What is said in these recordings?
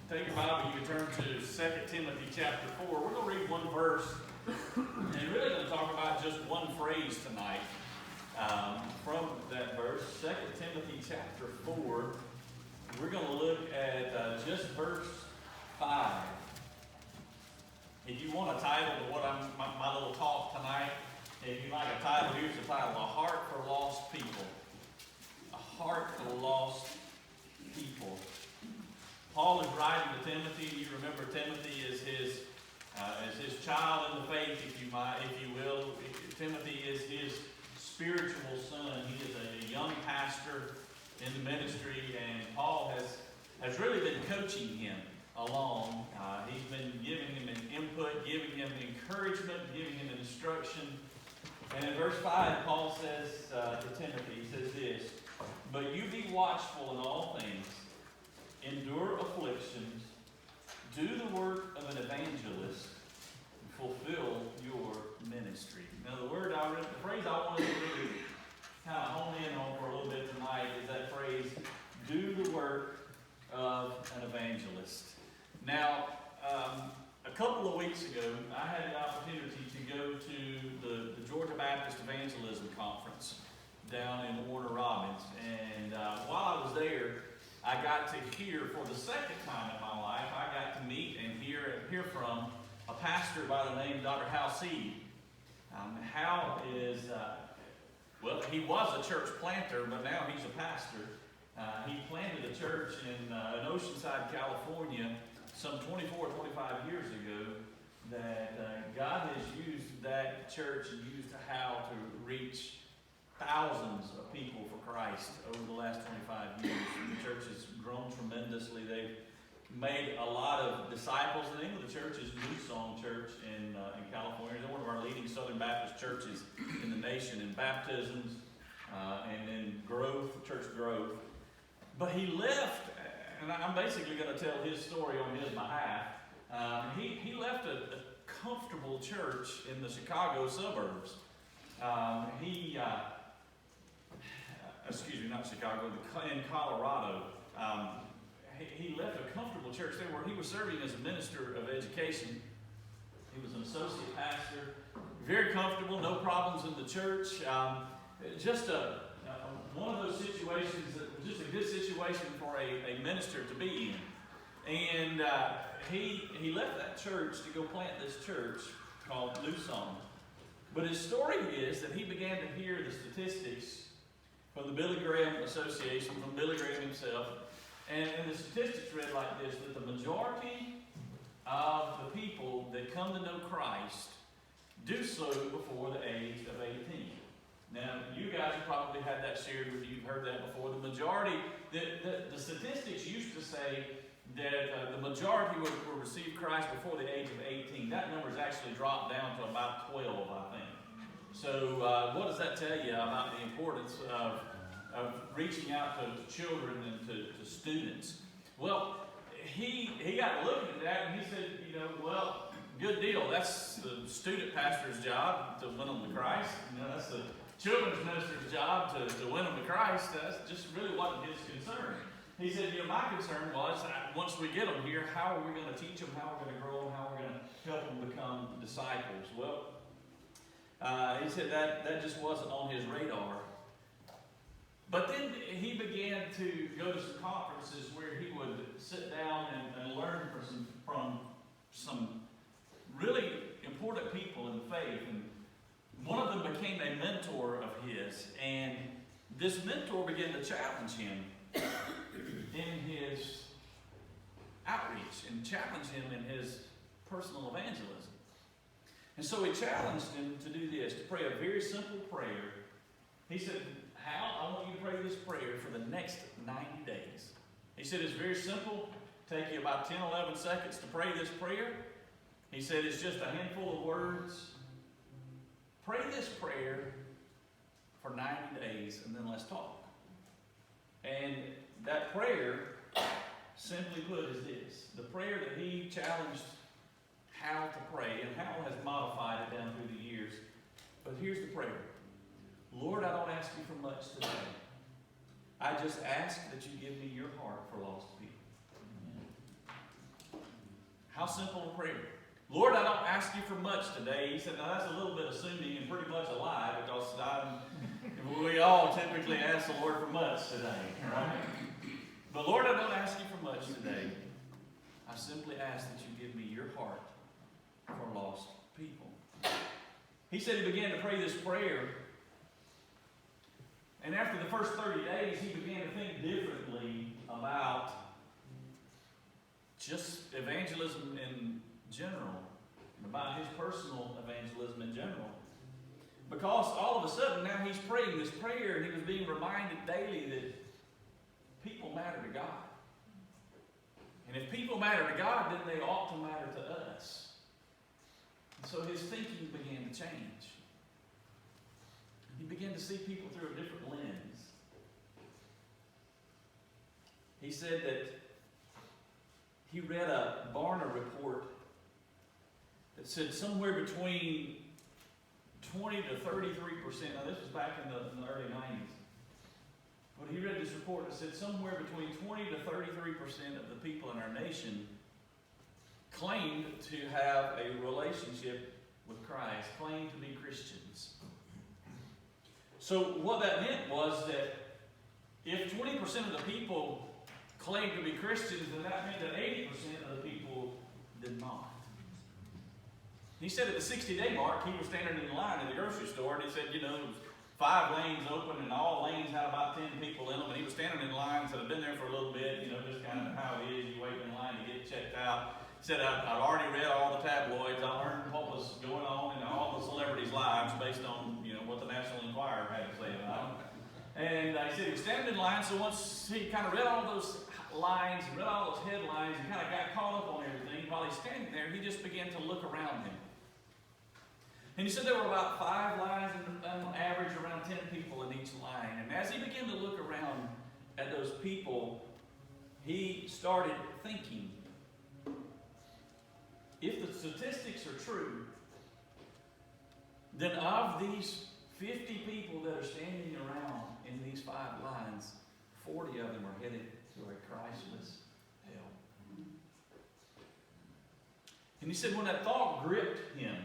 Take your Bible, you can turn to 2 Timothy chapter 4. We're going to read one verse, and really going to talk about just one phrase tonight from that verse, 2 Timothy chapter 4. We're going to look at just verse 5. If you want a title to what my little talk tonight, if you like a title, here's the title: A Heart for Lost People. A Heart for Lost People. Paul is writing to Timothy. You remember Timothy is his child in the faith, if you will. Timothy is his spiritual son. He is a young pastor in the ministry, and Paul has really been coaching him along. He's been giving him an input, giving him encouragement, giving him instruction. And in verse 5, Paul says to Timothy, he says this: "But you be watchful in all things, endure afflictions, do the work of an evangelist, and fulfill your ministry." Now the phrase I wanted to really kind of hone in on for a little bit tonight is that phrase, do the work of an evangelist. Now, a couple of weeks ago, I had the opportunity to go to the Georgia Baptist Evangelism Conference down in Warner Robins. And while I was there, I got to hear, for the second time in my life, I got to meet and hear from a pastor by the name of Dr. Hal Seed. Hal is, he was a church planter, but now he's a pastor. He planted a church in Oceanside, California, some 24, 25 years ago, that God has used that church and used Hal to reach thousands of people for Christ over the last 25 years. The church has grown tremendously. They've made a lot of disciples. The name of the church is New Song Church in California. They're one of our leading Southern Baptist churches in the nation in baptisms and in growth, church growth. But he left, and I'm basically going to tell his story on his behalf. He left a comfortable church in the Chicago suburbs. Not Chicago, in Colorado. He left a comfortable church there where he was serving as a minister of education. He was an associate pastor, very comfortable, no problems in the church. Just one of those situations, just a good situation for a minister to be in. And he left that church to go plant this church called New Song. But his story is that he began to hear the statistics from the Billy Graham Association, from Billy Graham himself. And the statistics read like this: that the majority of the people that come to know Christ do so before the age of 18. Now, you guys have probably had that shared with you. You've heard that before. The majority, the statistics used to say that the majority would receive Christ before the age of 18. That number's actually dropped down to about 12, I think. So what does that tell you about the importance of reaching out to children and to students? Well, he got looking at that and he said, well, good deal. That's the student pastor's job to win them to Christ. That's the children's minister's job to win them to Christ. That's just really wasn't his concern. He said, my concern was, once we get them here, how are we going to teach them, how we're going to grow them, how we're going to help them become disciples? Well, he said that just wasn't on his radar. But then he began to go to some conferences where he would sit down and learn from some really important people in the faith. And one of them became a mentor of his. And this mentor began to challenge him in his outreach and challenge him in his personal evangelism. And so he challenged him to do this, to pray a very simple prayer. He said, Hal, I want you to pray this prayer for the next 90 days. He said, it's very simple. Take you about 10, 11 seconds to pray this prayer. He said, it's just a handful of words. Pray this prayer for 90 days, and then let's talk. And that prayer, simply put, is this. The prayer that he challenged Hal to pray, and Hal has modified it down through the years. But here's the prayer. Lord, I don't ask you for much today. I just ask that you give me your heart for lost people. How simple a prayer. Lord, I don't ask you for much today. He said, now that's a little bit assuming and pretty much a lie, because we all typically ask the Lord for much today, right? But Lord, I don't ask you for much today. I simply ask that you give me your heart for lost people. He said he began to pray this prayer, and after the first 30 days, he began to think differently about just evangelism in general, and about his personal evangelism in general. Because all of a sudden, now he's praying this prayer, and he was being reminded daily that people matter to God. And if people matter to God, then they ought to matter to us. And so his thinking began to change. He began to see people through a different lens. He said that he read a Barna report that said somewhere between 20 to 33%. Now this was back in the early 90s. But he read this report that said somewhere between 20 to 33% of the people in our nation claimed to have a relationship with Christ, claimed to be Christians. So what that meant was that if 20% of the people claimed to be Christians, then that meant that 80% of the people did not. He said at the 60-day mark, he was standing in line in the grocery store, and he said, there was 5 lanes open, and all lanes had about 10 people in them, and he was standing in lines that had been there for a little bit, just kind of how it is, you wait in line to get checked out. He said, I'd already read all the tabloids, I learned what was going on in all the celebrities' lives based on, what the National Enquirer had to say about them. And he said he was standing in line, so once he kind of read all those lines and read all those headlines and kind of got caught up on everything, while he's standing there, he just began to look around him. And he said there were about 5 lines, and on average around 10 people in each line. And as he began to look around at those people, he started thinking, if the statistics are true, then of these 50 people that are standing around in these 5 lines, 40 of them are headed to a Christless hell. And he said when that thought gripped him,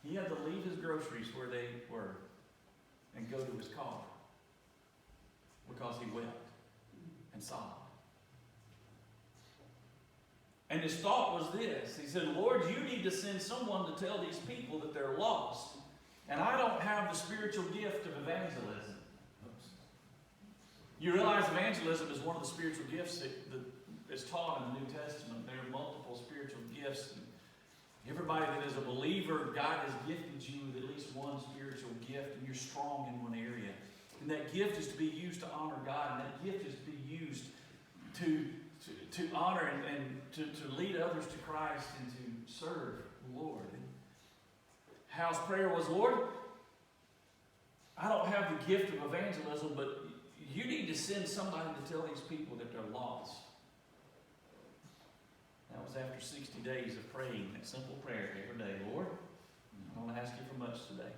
he had to leave his groceries where they were and go to his car because he wept and sobbed. And his thought was this. He said, Lord, you need to send someone to tell these people that they're lost. And I don't have the spiritual gift of evangelism. Oops. You realize evangelism is one of the spiritual gifts that is taught in the New Testament. There are multiple spiritual gifts. Everybody that is a believer, God has gifted you with at least one spiritual gift, and you're strong in one area. And that gift is to be used to honor God, and that gift is to be used to honor and to lead others to Christ and to serve the Lord. Hal's prayer was, Lord, I don't have the gift of evangelism, but you need to send somebody to tell these people that they're lost. That was after 60 days of praying that simple prayer every day. Lord, I don't ask you for much today.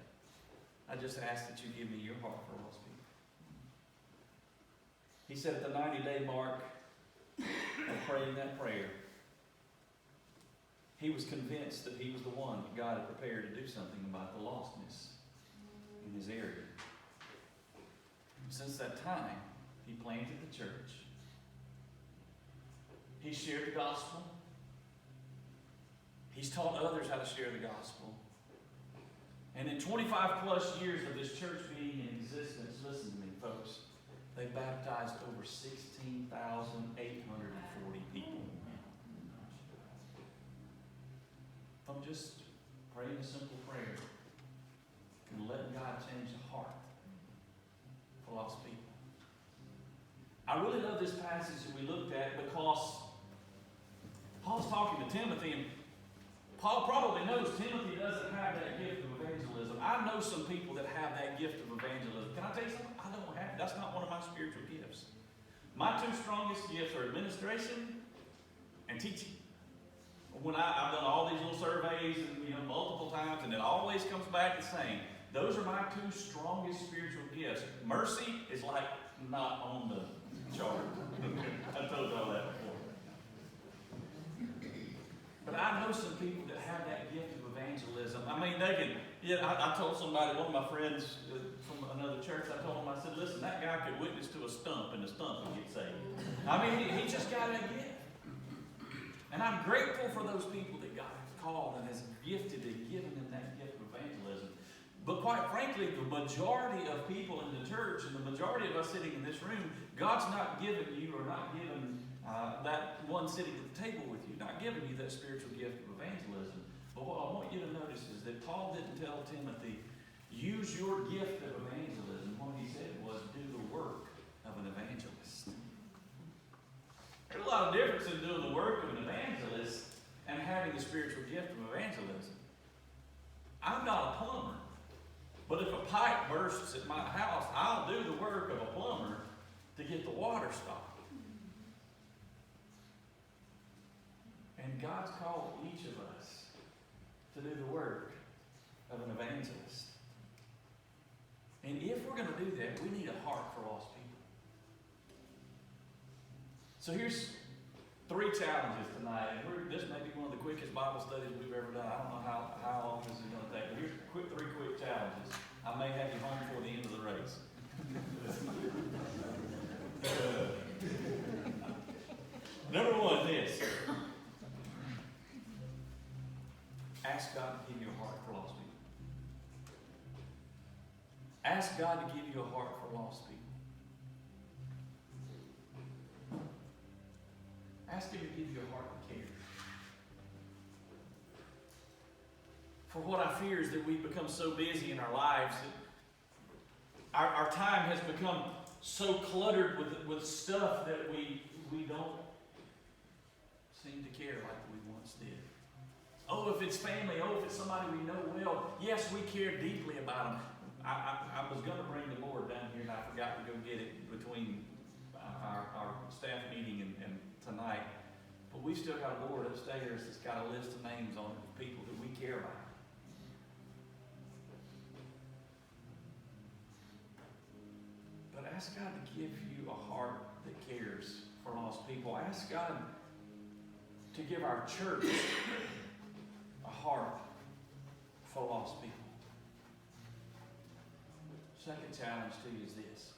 I just ask that you give me your heart for lost people. He said at the 90-day mark of praying that prayer, he was convinced that he was the one that God had prepared to do something about the lostness in his area. And since that time, he planted the church. He shared the gospel. He's taught others how to share the gospel. And in 25 plus years of this church being in existence, listen to me, folks, they baptized over 16,840 people. From just praying a simple prayer and letting God change the heart for lost people. I really love this passage that we looked at because Paul's talking to Timothy, and Paul probably knows Timothy doesn't have that gift of evangelism. I know some people that have that gift of evangelism. Can I tell you something? I don't have it. That's not one of my spiritual gifts. My 2 strongest gifts are administration and teaching. When I've done all these little surveys and multiple times, and it always comes back the same. Those are my 2 strongest spiritual gifts. Mercy is like not on the chart. I've told you all that before. know some people that have that gift of evangelism. I mean, they can, I told somebody, one of my friends from another church, I told him, I said, listen, that guy could witness to a stump and the stump would get saved. I mean, he just got that gift. And I'm grateful for those people that God has called and has gifted and given them that gift of evangelism. But quite frankly, the majority of people in the church and the majority of us sitting in this room, God's not given you or not given that one sitting at the table with you, not giving you that spiritual gift of evangelism. But what I want you to notice is that Paul didn't tell Timothy, use your gift of evangelism. What he said was, do the work of an evangelist. There's a lot of difference in doing the work of an evangelist and having the spiritual gift of evangelism. I'm not a plumber, but if a pipe bursts at my house, I'll do the work of a plumber to get the water stopped. And God's called each of us to do the work of an evangelist. And if we're going to do that, we need a heart for lost people. So here's 3 challenges tonight. And this may be one of the quickest Bible studies we've ever done. I don't know how long this is going to take. But here's 3 quick challenges. I may have you home before the end of the race. Number 1, this. Ask God to give you a heart for lost people. Ask God to give you a heart for lost people. Ask Him to give you a heart that cares. For what I fear is that we've become so busy in our lives that our time has become so cluttered with stuff that we don't seem to care like we once did. Oh, if it's family, if it's somebody we know well, yes, we care deeply about them. I was going to bring the board down here and I forgot to go get it between our staff meeting and tonight. But we've still got a board upstairs that's got a list of names on it of people that we care about. But ask God to give you a heart that cares for lost people. Ask God to give our church a heart for lost people. Second challenge to you is this.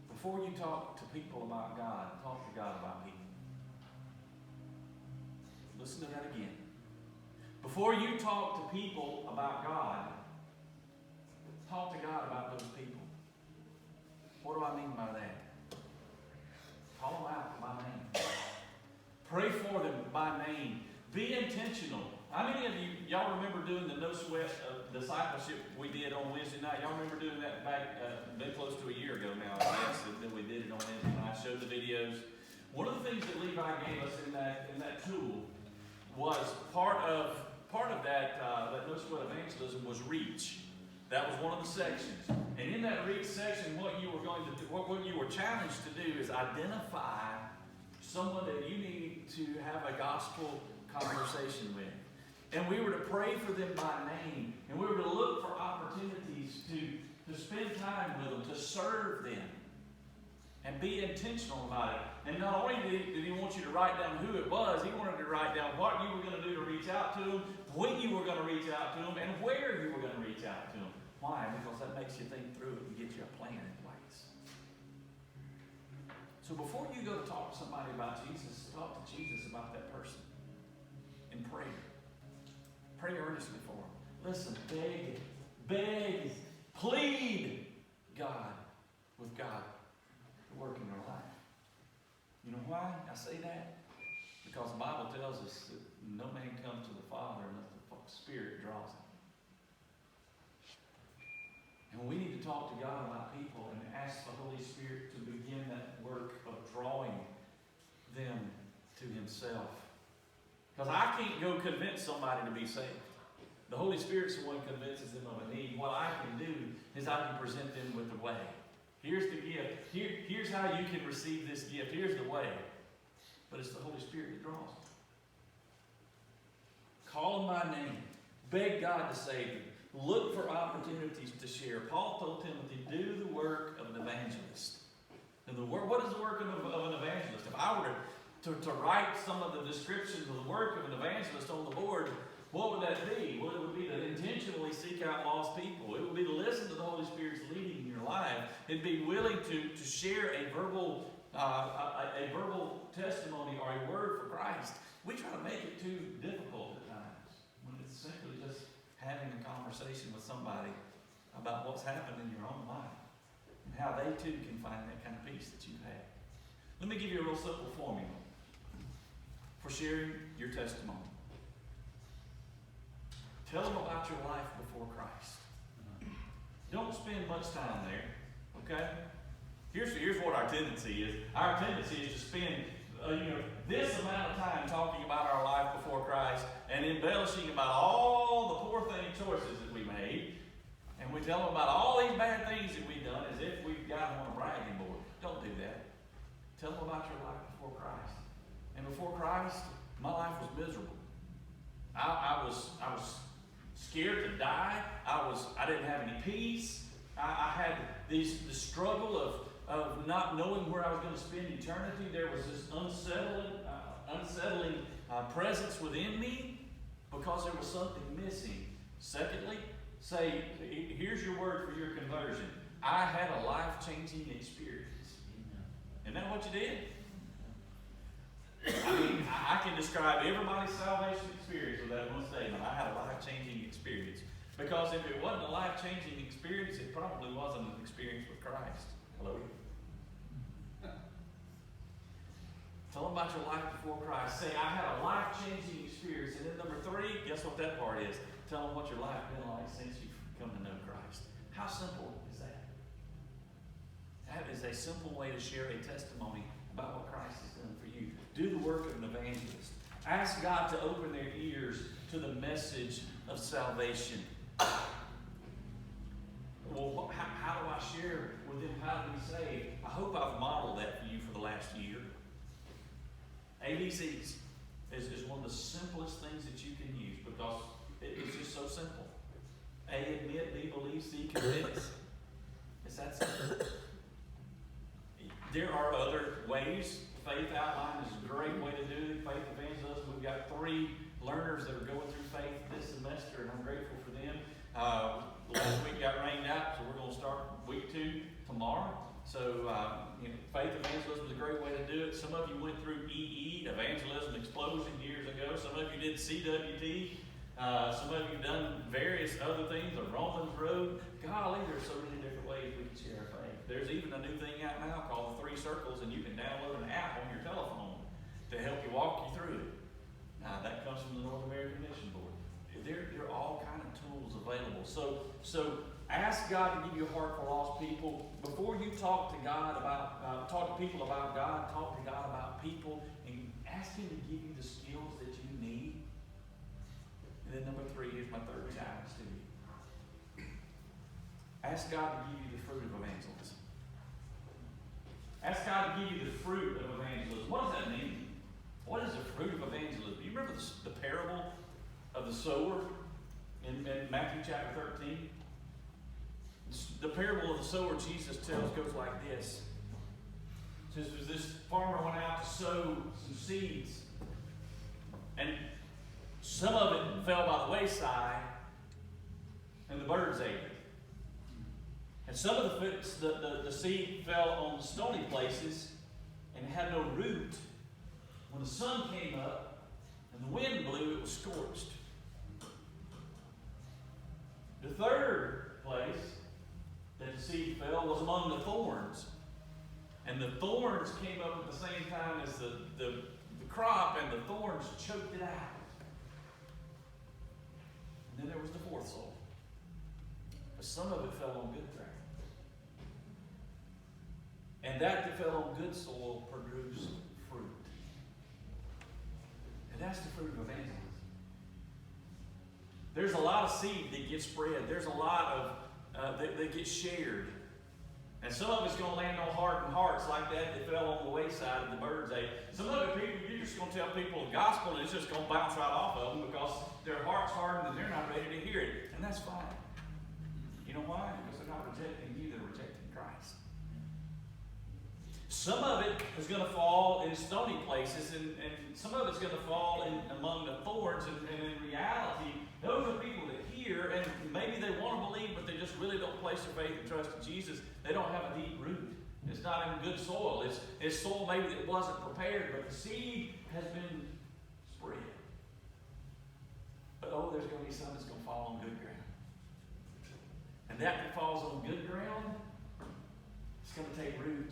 Before you talk to people about God, talk to God about people. Listen to that again. Before you talk to people about God, talk to God about those people. What do I mean by that? Call them out by name. Pray for them by name. Be intentional. How many of you, y'all remember doing the No Sweat discipleship we did on Wednesday night? Y'all remember doing that back, been close to a year ago now, I guess, that we did it on Wednesday night, showed the videos. One of the things that Levi gave us in that tool was part of that No Sweat evangelism was reach. That was one of the sections. And in that reach section, what you were going to do, what you were challenged to do is identify someone that you need to have a gospel conversation with. And we were to pray for them by name. And we were to look for opportunities to spend time with them, to serve them. And be intentional about it. And not only did he want you to write down who it was, he wanted to write down what you were going to do to reach out to them, when you were going to reach out to them, and where you were going to reach out to them. Why? Because that makes you think through it and get you a plan in place. So before you go to talk to somebody about Jesus, talk to Jesus about that person in prayer. Pray earnestly for them. Listen, beg, plead with God to work in their life. You know why I say that? Because the Bible tells us that no man comes to the Father unless the Spirit draws him. And we need to talk to God about people and ask the Holy Spirit to begin that work of drawing them to Himself. Because I can't go convince somebody to be saved. The Holy Spirit's the one who convinces them of a need. What I can do is I can present them with the way. Here's the gift. Here's how you can receive this gift. Here's the way. But it's the Holy Spirit that draws them. Call them by name. Beg God to save them. Look for opportunities to share. Paul told Timothy, do the work of an evangelist. And what is the work of an evangelist? If I were to to write some of the descriptions of the work of an evangelist on the board, what would that be? Well, it would be to intentionally seek out lost people. It would be to listen to the Holy Spirit's leading in your life. It'd be willing to share a verbal testimony or a word for Christ. We try to make it too difficult at times when it's simply just having a conversation with somebody about what's happened in your own life and how they too can find that kind of peace that you've had. Let me give you a real simple formula for sharing your testimony. Tell them about your life before Christ. Don't spend much time there, okay? Here's what our tendency is. Our tendency is to spend this amount of time talking about our life before Christ and embellishing about all the poor choices that we made. And we tell them about all these bad things that we've done as if we've got them on a bragging board. Don't do that. Tell them about your life before Christ. And before Christ, my life was miserable. I was scared to die. I didn't have any peace. I had the struggle of not knowing where I was going to spend eternity. There was this unsettling presence within me because there was something missing. Secondly, say, here's your word for your conversion. I had a life-changing experience. Isn't that what you did? I mean, I can describe everybody's salvation experience with that one statement. I had a life-changing experience. Because if it wasn't a life-changing experience, it probably wasn't an experience with Christ. Hello? Tell them about your life before Christ. Say, I had a life-changing experience. And then number 3, guess what that part is? Tell them what your life has been like since you've come to know Christ. How simple is that? That is a simple way to share a testimony about what Christ has done for you. Do the work of an evangelist. Ask God to open their ears to the message of salvation. Well, how do I share with them how to be saved? I hope I've modeled that for you for the last year. ABCs is one of the simplest things that you can use because it's just so simple. A, admit, B, believe, C, convince. It's that simple. There are other ways. Faith Outline is a great way to do it. Faith Evangelism. We've got 3 learners that are going through faith this semester, and I'm grateful for them. Last week got rained out, so we're going to start week 2 tomorrow. So, Faith Evangelism is a great way to do it. Some of you went through EE, Evangelism Explosion, years ago. Some of you did CWT. Some of you have done various other things, the Romans Road. Golly, there's so many different ways we can share our faith. There's even a new thing out now called the 3 Circles, and you can download an app on your telephone to help you walk you through it. Now, that comes from the North American Mission Board. There are all kind of tools available. So ask God to give you a heart for lost people. Before you talk to God about, talk to people about God, talk to God about people, and ask Him to give you the skills that you need. And then number 3, here's my 3rd challenge to you. Ask God to give you the fruit of evangelism. Ask God to give you the fruit of evangelism. What does that mean? What is the fruit of evangelism? Do you remember the parable of the sower in Matthew chapter 13? The parable of the sower Jesus tells goes like this. It says, this farmer went out to sow some seeds, and some of it fell by the wayside, and the birds ate it. And some of the seed fell on the stony places and had no root. When the sun came up and the wind blew, it was scorched. The 3rd place that the seed fell was among the thorns. And the thorns came up at the same time as the crop, and the thorns choked it out. And then there was the 4th soil. But some of it fell on good ground. And that fell on good soil produced fruit. And that's the fruit of evangelism. There's a lot of seed that gets spread. There's a lot of that gets shared. And some of it's going to land on hardened hearts like that fell on the wayside and the birds ate. Some other people, you're just going to tell people the gospel and it's just going to bounce right off of them because their heart's hardened and they're not ready to hear it. And that's fine. You know why? Because they're not rejecting you, they're rejecting Christ. Some of it is going to fall in stony places, and some of it's going to fall in among the thorns. And in reality, those are people that hear, and maybe they want to believe, but they just really don't place their faith and trust in Jesus. They don't have a deep root. It's not in good soil. It's soil maybe that wasn't prepared, but the seed has been spread. But there's going to be some that's going to fall on good ground. And that falls on good ground, it's going to take root.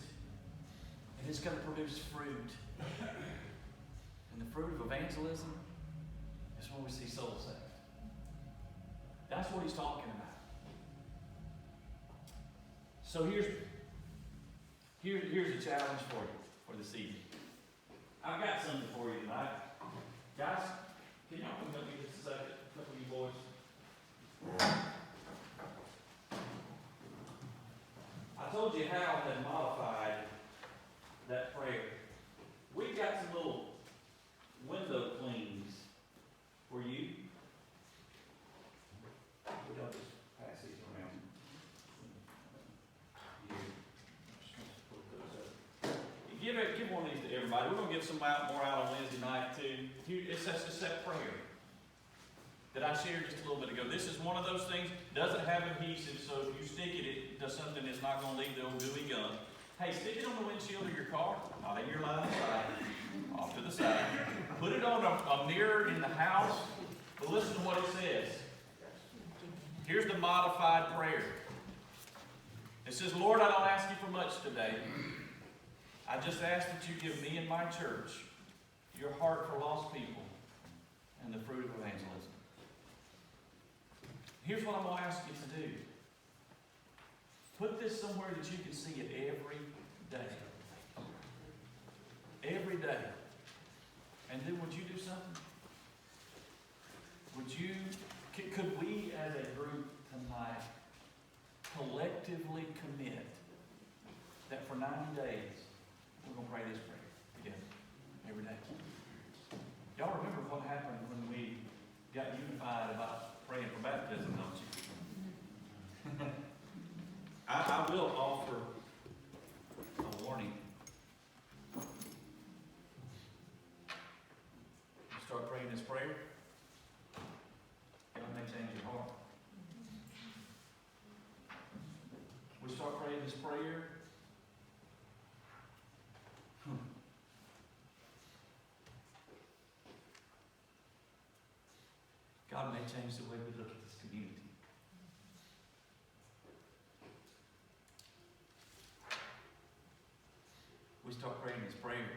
And it's going to produce fruit. And the fruit of evangelism is when we see souls saved. That's what he's talking about. So here's a challenge for you for this evening. I've got something for you tonight. Guys, can y'all come up here just a second? A couple of you boys. I told you Hal had modified that prayer. We've got some little window clings for you. We'll just pass these around. Give one of these to everybody. We're going to give some more out on Wednesday night too. It's just that prayer that I shared just a little bit ago. This is one of those things, doesn't have adhesive, so if you stick it does something that's not going to leave the old gooey gum. Hey, stick it on the windshield of your car, not in your line of sight, off to the side. Put it on a mirror in the house, but listen to what it says. Here's the modified prayer. It says, Lord, I don't ask you for much today. I just ask that you give me and my church your heart for lost people and the fruit of evangelism. Here's what I'm going to ask you to do. Put this somewhere that you can see it every day. Every day. And then would you do something? Could we as a group tonight collectively commit that for 90 days we're going to pray this prayer together every day? Y'all remember what happened when we got unified about praying for baptism, don't you? I will offer a warning. You start praying this prayer, God may change your heart. We start praying this prayer, God may change the way we look at this community. We start praying this prayer,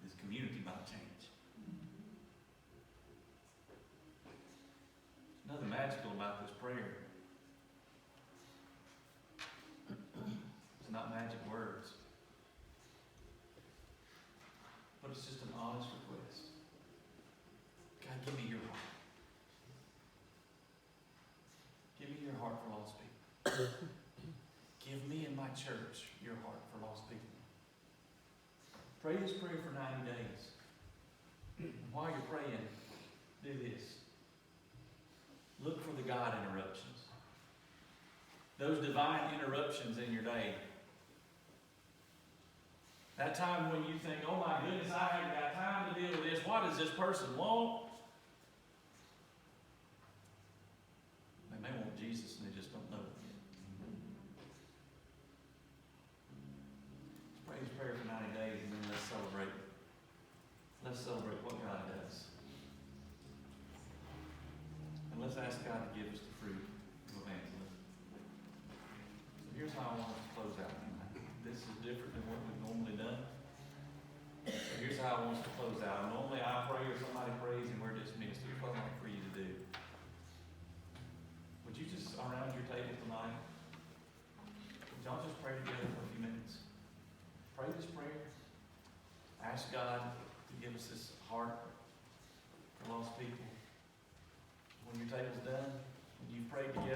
this community might change. There's nothing magical about this prayer. It's not magic words. But it's just an honest request. God, give me your heart. Give me your heart for lost people. Give me and my church your heart for lost people. Pray this prayer for 90 days. While you're praying, do this. Look for the God interruptions. Those divine interruptions in your day. That time when you think, oh my goodness, I haven't got time to deal with this. What does this person want? They may want Jesus and they just don't know it yet. Let's pray this prayer for 90 days and then let's celebrate. Let's celebrate what God does. And let's ask God to give us the fruit of evangelism. So here's how I want us to close out tonight. This is different than what we've normally done. So here's how I want us to close out. Normally I pray or somebody prays and we're dismissed. Here's what I'd like for you to do. Would you just, around your table tonight, would y'all just pray together for a few minutes? Pray this prayer. Ask God to give us this heart for lost people. When your table's done, when you've prayed together,